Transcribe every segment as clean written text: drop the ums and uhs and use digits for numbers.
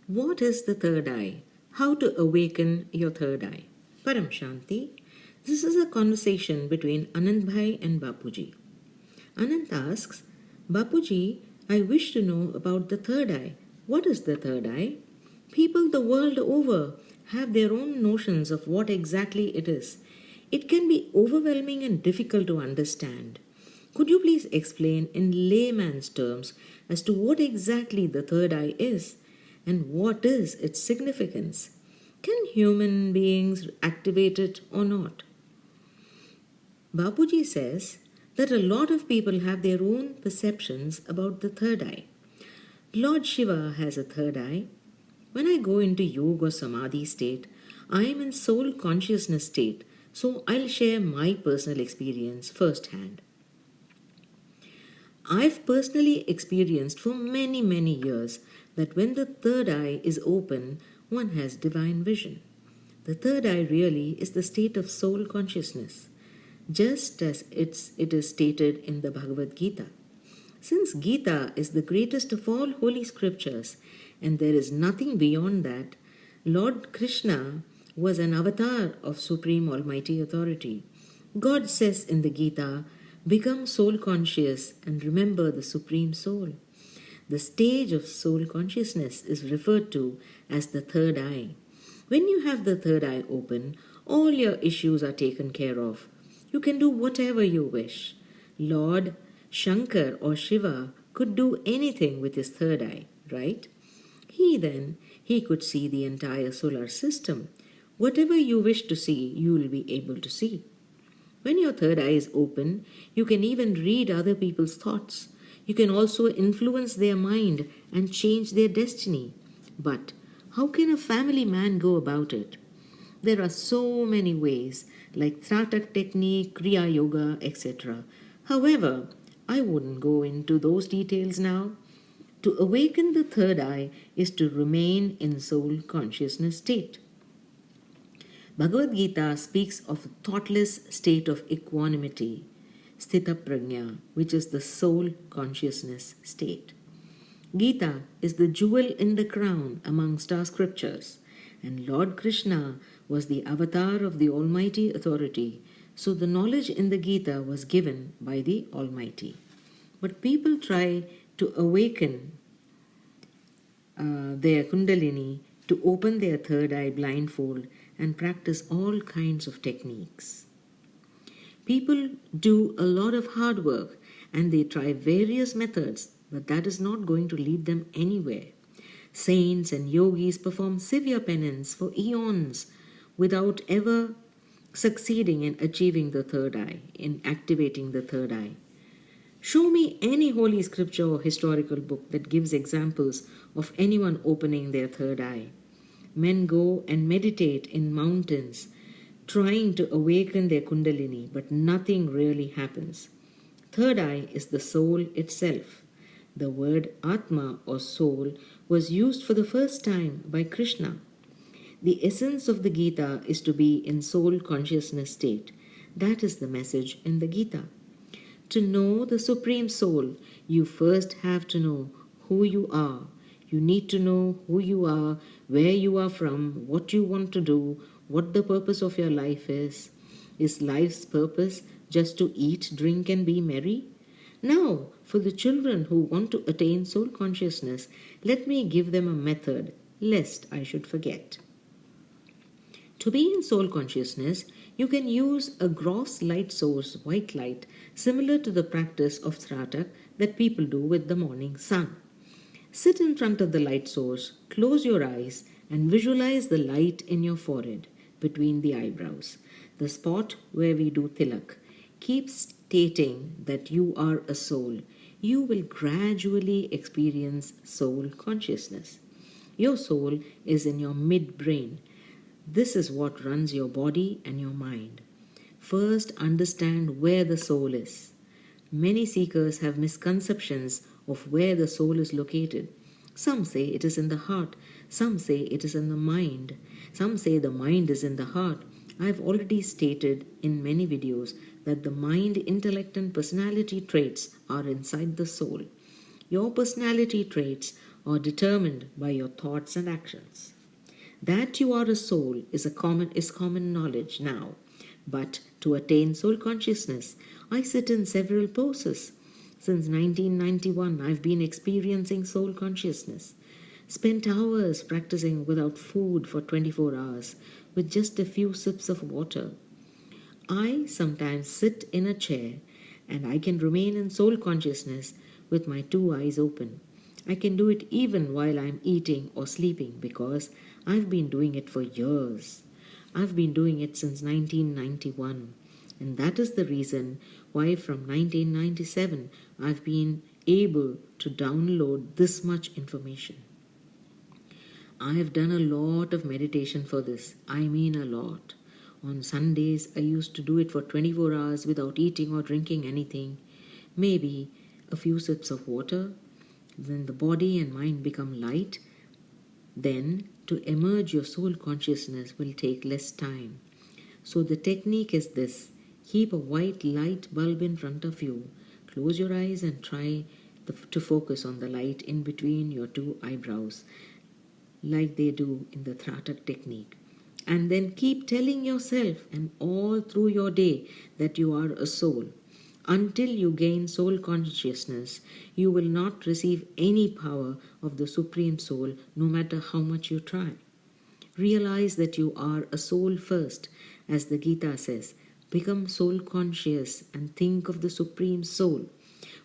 What is the third eye? How to awaken your third eye? Paramshanti. This is a conversation between Anand Bhai and Bapuji. Anand asks, Bapuji, I wish to know about the third eye. What is the third eye? People the world over have their own notions of what exactly it is. It can be overwhelming and difficult to understand. Could you please explain in layman's terms as to what exactly the third eye is and what is its significance? Can human beings activate it or not? Bapuji says that a lot of people have their own perceptions about the third eye. Lord Shiva has a third eye. When I go into yoga or samadhi state, I am in soul consciousness state, so I'll share my personal experience firsthand. I've personally experienced for many years that when the third eye is open, one has divine vision. The third eye really is the state of soul consciousness, just as it is stated in the Bhagavad Gita. Since Gita is the greatest of all holy scriptures and there is nothing beyond that, Lord Krishna was an avatar of Supreme Almighty Authority. God says in the Gita, become soul conscious and remember the Supreme Soul. The stage of soul consciousness is referred to as the third eye. When you have the third eye open, all your issues are taken care of. You can do whatever you wish. Lord Shankar or Shiva could do anything with his third eye, right? He could see the entire solar system. Whatever you wish to see, you will be able to see. When your third eye is open, you can even read other people's thoughts. You can also influence their mind and change their destiny. But how can a family man go about it? There are so many ways, like Tratak technique, Kriya Yoga, etc. However, I wouldn't go into those details now. To awaken the third eye is to remain in soul consciousness state. Bhagavad Gita speaks of a thoughtless state of equanimity, Sthita Prajna, which is the soul consciousness state. Gita is the jewel in the crown amongst our scriptures, and Lord Krishna was the avatar of the Almighty Authority, so the knowledge in the Gita was given by the Almighty. But people try to awaken their Kundalini, to open their third eye blindfold and practice all kinds of techniques. People do a lot of hard work and they try various methods, but that is not going to lead them anywhere. Saints and yogis perform severe penance for eons without ever succeeding in achieving the third eye, in activating the third eye. Show me any holy scripture or historical book that gives examples of anyone opening their third eye. Men go and meditate in mountains, trying to awaken their Kundalini, but nothing really happens. Third eye is the soul itself. The word Atma or soul was used for the first time by Krishna. The essence of the Gita is to be in soul consciousness state. That is the message in the Gita. To know the Supreme Soul, you first have to know who you are. You need to know who you are, where you are from, what you want to do, what the purpose of your life is. Is life's purpose just to eat, drink, and be merry? Now, for the children who want to attain soul consciousness, let me give them a method, lest I should forget. To be in soul consciousness, you can use a gross light source, white light, similar to the practice of Tratak that people do with the morning sun. Sit in front of the light source, close your eyes, and visualize the light in your forehead, between the eyebrows, the spot where we do tilak. Keep stating that you are a soul. You will gradually experience soul consciousness. Your soul is in your midbrain. This is what runs your body and your mind. First, understand where the soul is. Many seekers have misconceptions of where the soul is located. Some say it is in the heart. Some say it is in the mind. Some say the mind is in the heart. I have already stated in many videos that the mind, intellect, and personality traits are inside the soul. Your personality traits or determined by your thoughts and actions. That you are a soul is common knowledge now. But to attain soul consciousness, I sit in several poses. Since 1991, I've been experiencing soul consciousness. Spent hours practicing without food for 24 hours with just a few sips of water. I sometimes sit in a chair and I can remain in soul consciousness with my two eyes open. I can do it even while I'm eating or sleeping because I've been doing it for years. I've been doing it since 1991, and that is the reason why from 1997 I've been able to download this much information. I have done a lot of meditation for this. I mean a lot. On Sundays, I used to do it for 24 hours without eating or drinking anything. Maybe a few sips of water. Then the body and mind become light. Then to emerge your soul consciousness will take less time. So the technique is this. Keep a white light bulb in front of you. Close your eyes and try to focus on the light in between your two eyebrows, like they do in the Thratak technique. And then keep telling yourself and all through your day that you are a soul. Until you gain soul consciousness, you will not receive any power of the Supreme Soul, no matter how much you try. Realize that you are a soul first, as the Gita says. Become soul conscious and think of the Supreme Soul.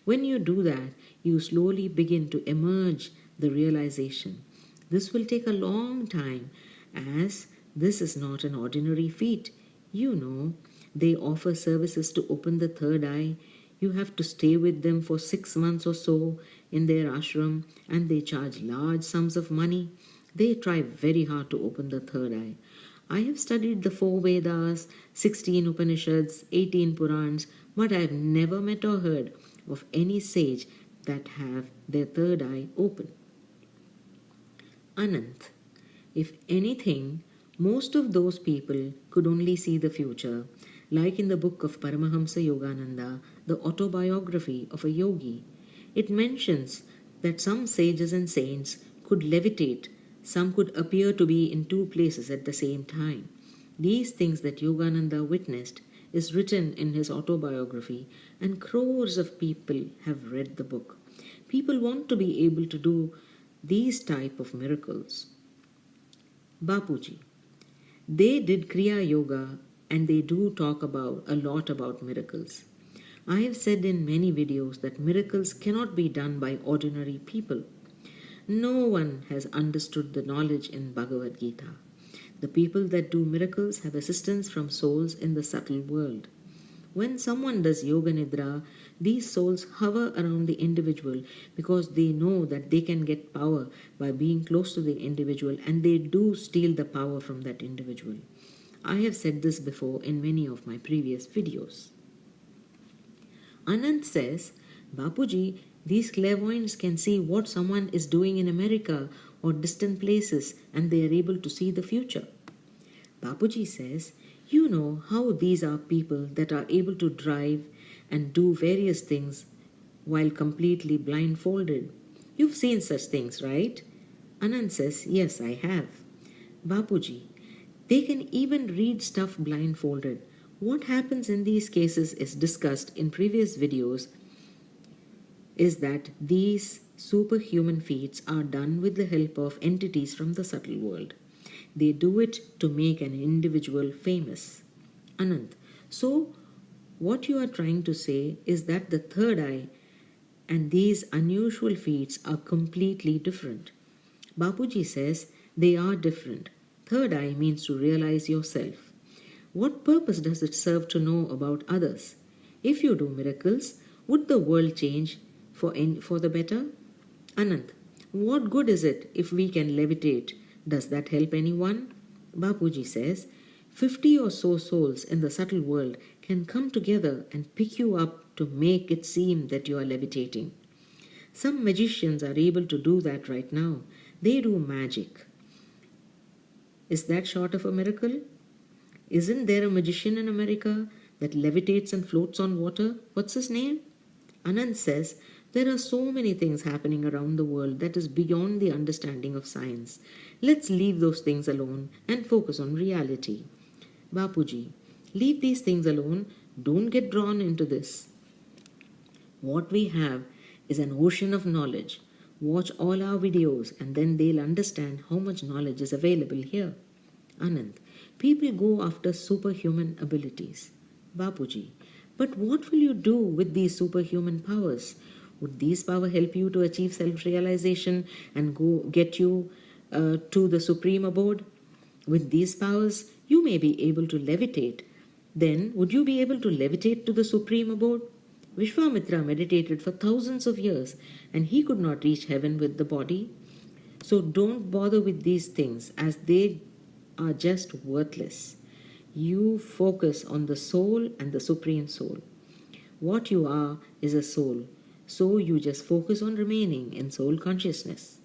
When you do that, you slowly begin to emerge the realization. This will take a long time, as this is not an ordinary feat. You know, they offer services to open the third eye. You have to stay with them for 6 months or so in their ashram, and they charge large sums of money. They try very hard to open the third eye. I have studied the 4 Vedas, 16 Upanishads, 18 Purans, but I have never met or heard of any sage that have their third eye open. Anant, if anything, most of those people could only see the future, like in the book of Paramahamsa Yogananda, the autobiography of a yogi. It mentions that some sages and saints could levitate, some could appear to be in 2 places at the same time. These things that Yogananda witnessed is written in his autobiography, and crores of people have read the book. People want to be able to do these type of miracles. Bapuji. They did Kriya Yoga and they do talk a lot about miracles. I have said in many videos that miracles cannot be done by ordinary people. No one has understood the knowledge in Bhagavad Gita. The people that do miracles have assistance from souls in the subtle world. When someone does Yoga Nidra, these souls hover around the individual because they know that they can get power by being close to the individual, and they do steal the power from that individual. I have said this before in many of my previous videos. Anand says, Bapuji, these clairvoyants can see what someone is doing in America or distant places, and they are able to see the future. Bapuji says, you know how these are people that are able to drive and do various things while completely blindfolded. You've seen such things, right? Anand says, yes, I have. Bapuji, they can even read stuff blindfolded. What happens in these cases is discussed in previous videos, is that these superhuman feats are done with the help of entities from the subtle world. They do it to make an individual famous. Anand, so what you are trying to say is that the third eye and these unusual feats are completely different. Bapuji says they are different. Third eye means to realize yourself. What purpose does it serve to know about others? If you do miracles, would the world change for the better? Anand, what good is it if we can levitate? Does that help anyone? Bapuji says, 50 or so souls in the subtle world can come together and pick you up to make it seem that you are levitating. Some magicians are able to do that right now. They do magic. Is that short of a miracle? Isn't there a magician in America that levitates and floats on water? What's his name? Anand says, There are so many things happening around the world that is beyond the understanding of science. Let's leave those things alone and focus on reality. Bapuji, leave these things alone. Don't get drawn into this. What we have is an ocean of knowledge. Watch all our videos and then they'll understand how much knowledge is available here. Anand, people go after superhuman abilities. Bapuji, but what will you do with these superhuman powers? Would these powers help you to achieve self-realization and get you to the supreme abode? With these powers, you may be able to levitate. Then, would you be able to levitate to the supreme abode? Vishwamitra meditated for thousands of years and he could not reach heaven with the body. So don't bother with these things as they are just worthless. You focus on the soul and the supreme soul. What you are is a soul. So you just focus on remaining in soul consciousness.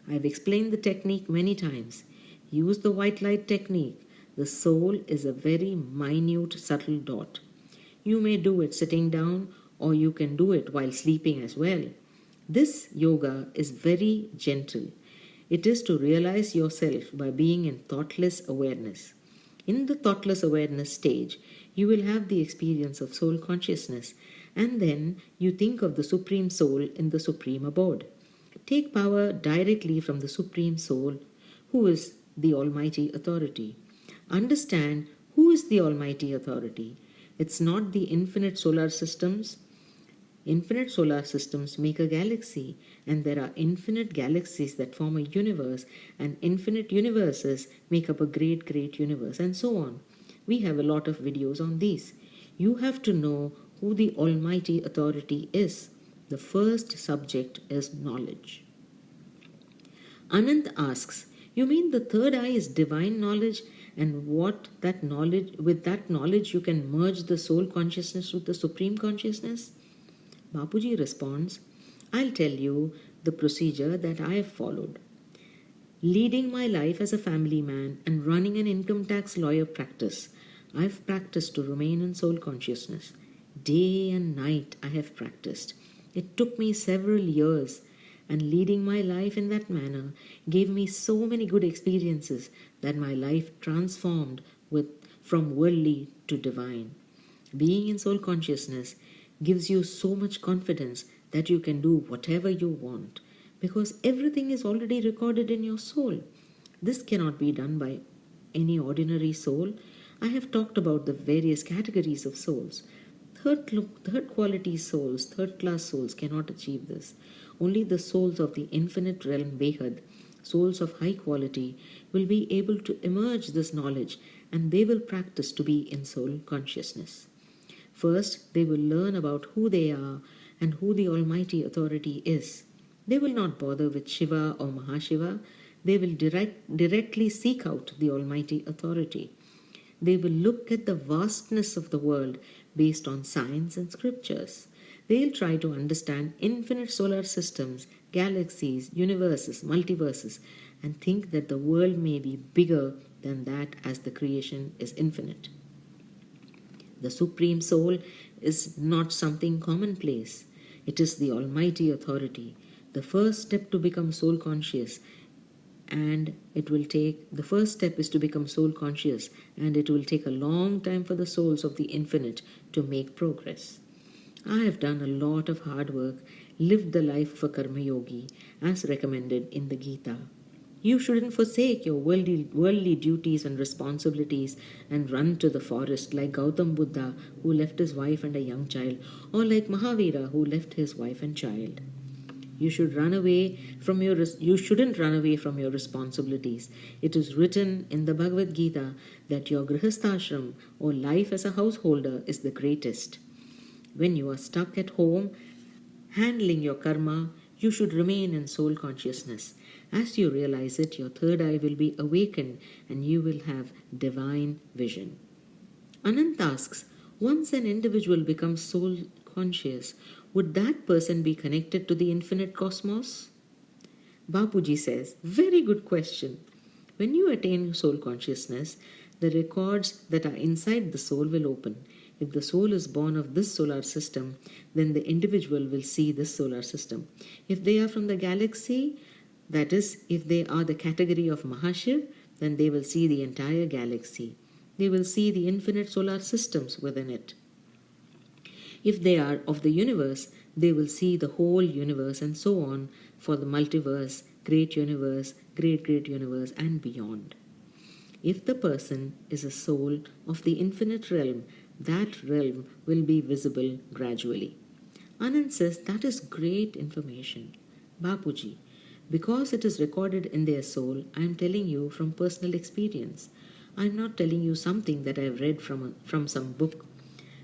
I've explained the technique many times. Use the white light technique. The soul is a very minute, subtle dot. You may do it sitting down or you can do it while sleeping as well. This yoga is very gentle. It is to realize yourself by being in thoughtless awareness. In the thoughtless awareness stage, you will have the experience of soul consciousness, and then you think of the Supreme Soul in the Supreme Abode. Take power directly from the Supreme Soul, who is the Almighty Authority. Understand who is the Almighty Authority. It's not the infinite solar systems. Infinite solar systems make a galaxy, and there are infinite galaxies that form a universe, and infinite universes make up a great, great universe, and so on. We have a lot of videos on these. You have to know who the Almighty Authority is. The first subject is knowledge. Anant asks, you mean the third eye is divine knowledge, and with that knowledge you can merge the soul consciousness with the supreme consciousness? Bapuji responds, I'll tell you the procedure that I have followed. Leading my life as a family man and running an income tax lawyer practice, I've practiced to remain in soul consciousness. Day and night I have practiced. It took me several years, and leading my life in that manner gave me so many good experiences that my life transformed from worldly to divine. Being in soul consciousness gives you so much confidence that you can do whatever you want because everything is already recorded in your soul. This cannot be done by any ordinary soul. I have talked about the various categories of souls. Third quality souls, third class souls cannot achieve this. Only the souls of the infinite realm Behad, souls of high quality, will be able to emerge this knowledge and they will practice to be in soul consciousness. First, they will learn about who they are and who the Almighty Authority is. They will not bother with Shiva or Mahashiva. They will directly seek out the Almighty Authority. They will look at the vastness of the world based on science and scriptures. They'll try to understand infinite solar systems, galaxies, universes, multiverses, and think that the world may be bigger than that as the creation is infinite. The Supreme Soul is not something commonplace. It is the Almighty Authority. The first step to become soul conscious the first step is to become soul conscious, and it will take a long time for the souls of the infinite to make progress. I have done a lot of hard work, lived the life of a karma yogi as recommended in the Gita. You shouldn't forsake your worldly duties and responsibilities and run to the forest like Gautam Buddha, who left his wife and a young child, or like Mahavira, who left his wife and child. You shouldn't run away from your responsibilities. It is written in the Bhagavad Gita that your grihasthashram or life as a householder is the greatest. When you are stuck at home handling your karma, you should remain in soul consciousness. As you realize it, your third eye will be awakened and you will have divine vision. Anant asks, once an individual becomes soul conscious, would that person be connected to the infinite cosmos? Bapuji says, very good question. When you attain soul consciousness, the records that are inside the soul will open. If the soul is born of this solar system, then the individual will see this solar system. If they are from the galaxy, that is, if they are the category of Mahashiv, then they will see the entire galaxy. They will see the infinite solar systems within it. If they are of the universe, they will see the whole universe and so on for the multiverse, great universe, great universe, and beyond. If the person is a soul of the infinite realm, that realm will be visible gradually. Anand says that is great information. Bapuji, because it is recorded in their soul, I am telling you from personal experience. I am not telling you something that I have read from some book.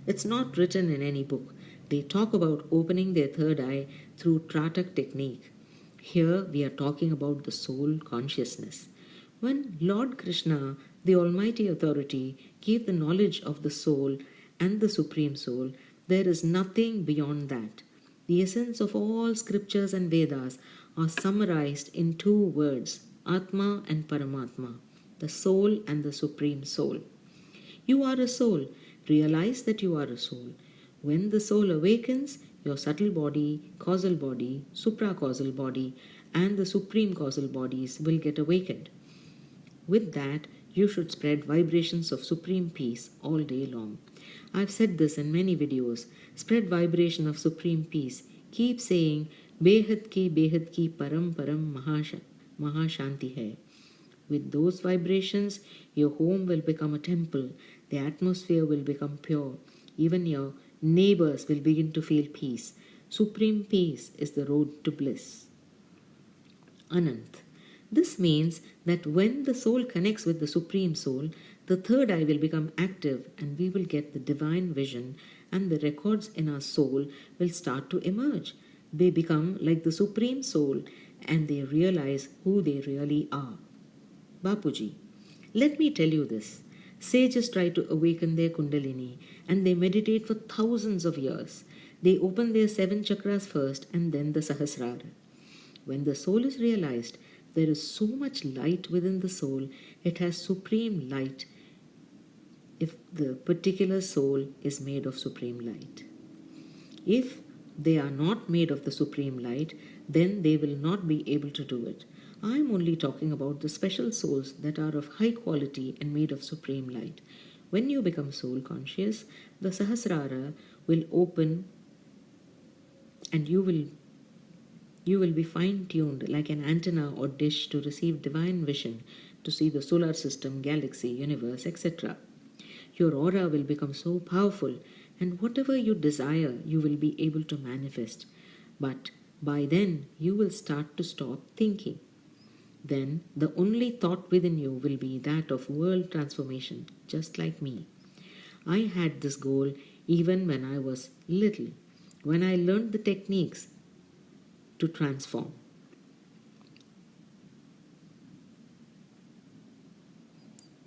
It's not written in any book. They talk about opening their third eye through Tratak technique. Here we are talking about the soul consciousness. When Lord Krishna, the Almighty Authority, gave the knowledge of the soul and the Supreme Soul, there is nothing beyond that. The essence of all scriptures and Vedas are summarized in two words, Atma and Paramatma, the soul and the Supreme Soul. You are a soul. Realize that you are a soul. When the soul awakens, your subtle body, causal body, supracausal body, and the supreme causal bodies will get awakened. With that, you should spread vibrations of supreme peace all day long. I've said this in many videos. Spread vibration of supreme peace. Keep saying, Behad ki param mahashanti hai. With those vibrations, your home will become a temple. The atmosphere will become pure. Even your neighbors will begin to feel peace. Supreme peace is the road to bliss. Anant. This means that when the soul connects with the Supreme Soul, the third eye will become active and we will get the divine vision, and the records in our soul will start to emerge. They become like the Supreme Soul and they realize who they really are. Bapuji, let me tell you this. Sages try to awaken their Kundalini and they meditate for thousands of years. They open their 7 chakras first and then the Sahasrara. When the soul is realized, there is so much light within the soul, it has supreme light if the particular soul is made of supreme light. If they are not made of the supreme light, then they will not be able to do it. I am only talking about the special souls that are of high quality and made of supreme light. When you become soul conscious, the Sahasrara will open and you will be fine-tuned like an antenna or dish to receive divine vision, to see the solar system, galaxy, universe, etc. Your aura will become so powerful, and whatever you desire, you will be able to manifest. But by then, you will start to stop thinking. Then the only thought within you will be that of world transformation, just like me. I had this goal even when I was little, when I learned the techniques to transform.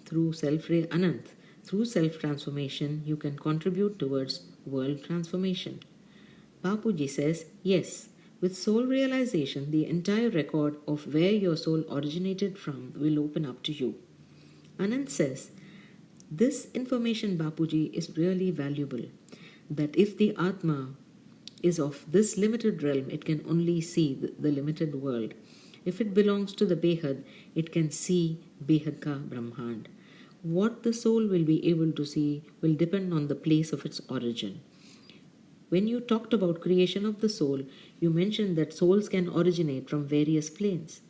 Through self-transformation, you can contribute towards world transformation. Bapuji says, yes, with soul realization, the entire record of where your soul originated from will open up to you. Anand says, this information, Bapuji, is really valuable, that if the Atma is of this limited realm, it can only see the limited world. If it belongs to the Behad, it can see Behad ka Brahmand. What the soul will be able to see will depend on the place of its origin. When you talked about creation of the soul, you mentioned that souls can originate from various planes.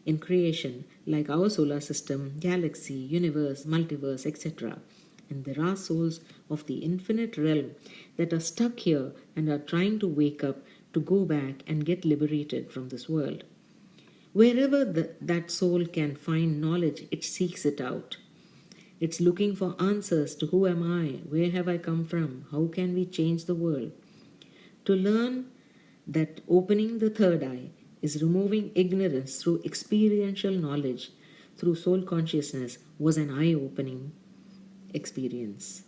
In creation, like our solar system, galaxy, universe, multiverse, etc. And there are souls of the infinite realm that are stuck here and are trying to wake up to go back and get liberated from this world. Wherever that soul can find knowledge, it seeks it out. It's looking for answers to who am I, where have I come from, how can we change the world. To learn that opening the third eye is removing ignorance through experiential knowledge, through soul consciousness, was an eye-opening experience.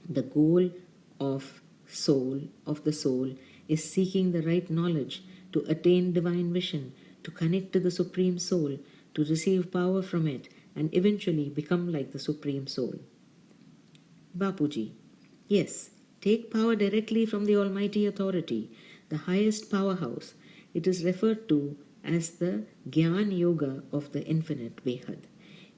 The goal of the soul is seeking the right knowledge to attain divine vision, to connect to the Supreme Soul, to receive power from it, and eventually become like the Supreme Soul. Bapuji, Yes, take power directly from the Almighty Authority, the highest powerhouse. It is referred to as the Gyan Yoga of the Infinite Behad.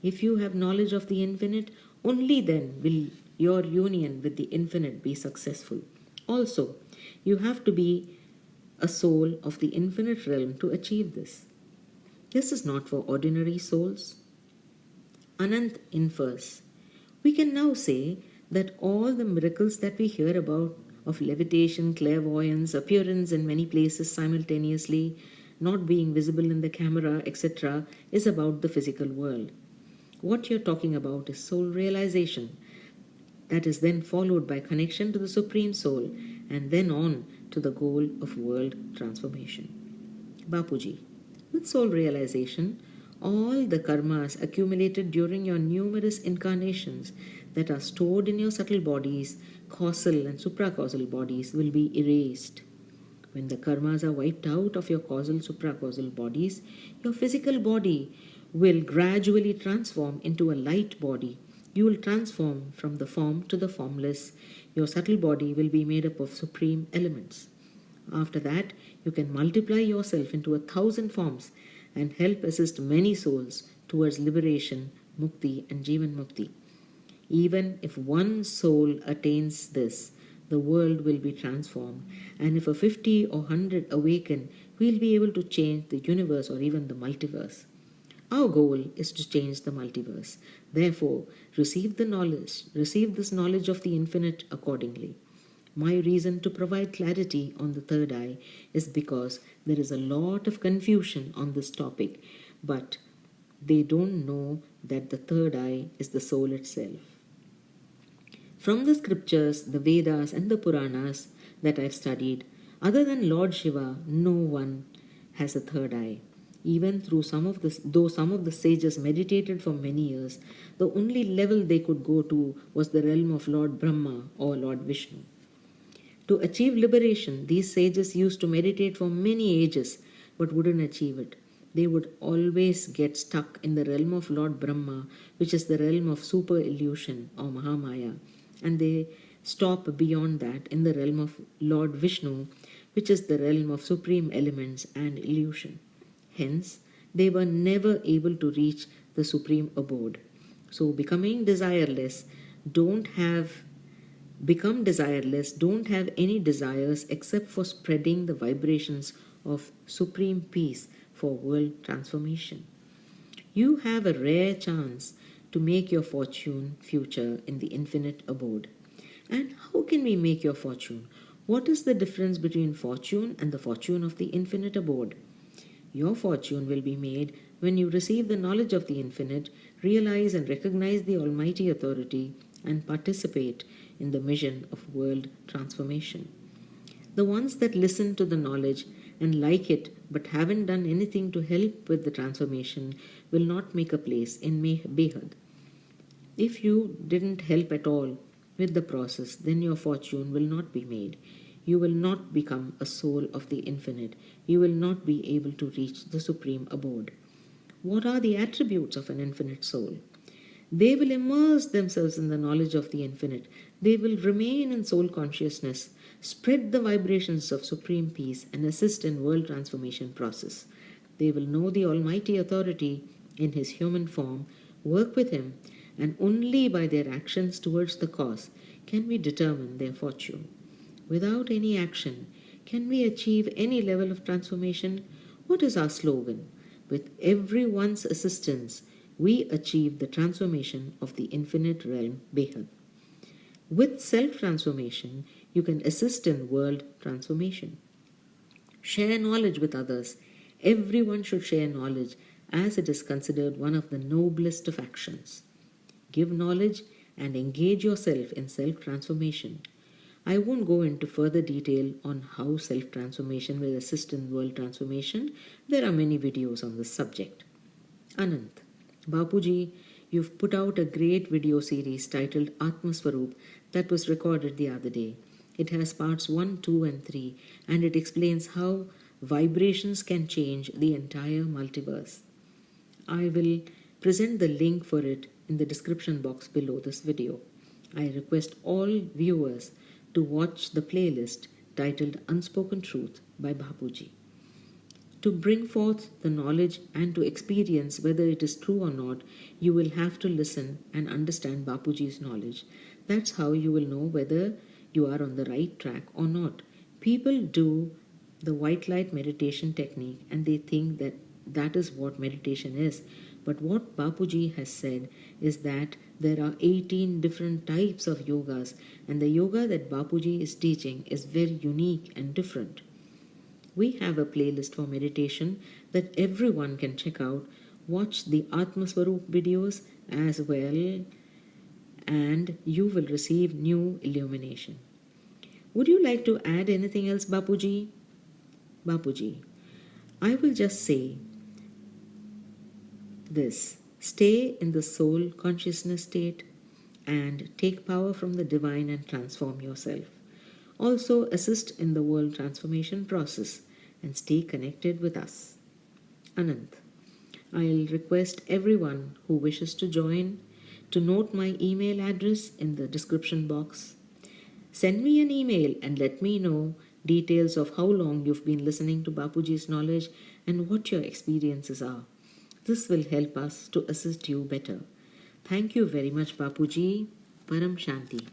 If you have knowledge of the Infinite, only then will your union with the Infinite be successful. Also, you have to be a soul of the infinite realm to achieve this. This is not for ordinary souls. Anant infers, we can now say that all the miracles that we hear about of levitation, clairvoyance, appearance in many places simultaneously, not being visible in the camera, etc., is about the physical world. What you're talking about is soul realization, that is then followed by connection to the Supreme Soul and then on to the goal of world transformation. Bapuji, with soul realization, all the karmas accumulated during your numerous incarnations that are stored in your subtle bodies, causal and supracausal bodies, will be erased. When the karmas are wiped out of your causal, supracausal bodies, your physical body will gradually transform into a light body. You will transform from the form to the formless. Your subtle body will be made up of supreme elements. After that, you can multiply yourself into 1,000 forms and help assist many souls towards liberation, mukti and jivan mukti. Even if one soul attains this, the world will be transformed, and if a 50 or 100 awaken, we'll be able to change the universe or even the multiverse. Our goal is to change the multiverse. Therefore, receive this knowledge of the infinite accordingly. My reason to provide clarity on the third eye is because there is a lot of confusion on this topic, but they don't know that the third eye is the soul itself. From the scriptures, the Vedas and the Puranas that I've studied, other than Lord Shiva, no one has a third eye. Even though some of the sages meditated for many years, the only level they could go to was the realm of Lord Brahma or Lord Vishnu. To achieve liberation, these sages used to meditate for many ages but wouldn't achieve it. They would always get stuck in the realm of Lord Brahma, which is the realm of super illusion or Mahamaya, and they stop beyond that in the realm of Lord Vishnu, which is the realm of supreme elements and illusion. Hence, they were never able to reach the supreme abode. So, become desireless, don't have any desires except for spreading the vibrations of supreme peace for world transformation. You have a rare chance to make your fortune future in the infinite abode. And how can we make your fortune? What is the difference between fortune and the fortune of the infinite abode? Your fortune will be made when you receive the knowledge of the infinite, realize and recognize the Almighty Authority, and participate in the mission of world transformation. The ones that listen to the knowledge and like it but haven't done anything to help with the transformation will not make a place in Behad. If you didn't help at all with the process, then your fortune will not be made. You will not become a soul of the infinite. You will not be able to reach the supreme abode. What are the attributes of an infinite soul? They will immerse themselves in the knowledge of the infinite. They will remain in soul consciousness, spread the vibrations of supreme peace, and assist in world transformation process. They will know the Almighty Authority in His human form, work with Him, and only by their actions towards the cause can we determine their fortune. Without any action, can we achieve any level of transformation? What is our slogan? With everyone's assistance, we achieve the transformation of the infinite realm Behad. With self-transformation, you can assist in world transformation. Share knowledge with others. Everyone should share knowledge, as it is considered one of the noblest of actions. Give knowledge and engage yourself in self-transformation. I won't go into further detail on how self-transformation will assist in world transformation. There are many videos on this subject. Anant, Bapuji, you've put out a great video series titled Atmaswarup that was recorded the other day. It has parts 1, 2 and 3, and it explains how vibrations can change the entire multiverse. I will present the link for it in the description box below this video. I request all viewers to watch the playlist titled Unspoken Truth by Bapuji. To bring forth the knowledge and to experience whether it is true or not, you will have to listen and understand Bapuji's knowledge. That's how you will know whether you are on the right track or not. People do the white light meditation technique and they think that that is what meditation is. But what Bapuji has said is that there are 18 different types of yogas, and the yoga that Bapuji is teaching is very unique and different. We have a playlist for meditation that everyone can check out. Watch the Atma Swarup videos as well, and you will receive new illumination. Would you like to add anything else, Bapuji? Bapuji, I will just say this: stay in the soul consciousness state and take power from the divine and transform yourself. Also assist in the world transformation process and stay connected with us. Anant, I'll request everyone who wishes to join to note my email address in the description box. Send me an email and let me know details of how long you've been listening to Bapuji's knowledge and what your experiences are. This will help us to assist you better. Thank you very much, Bapuji. Paramshanti.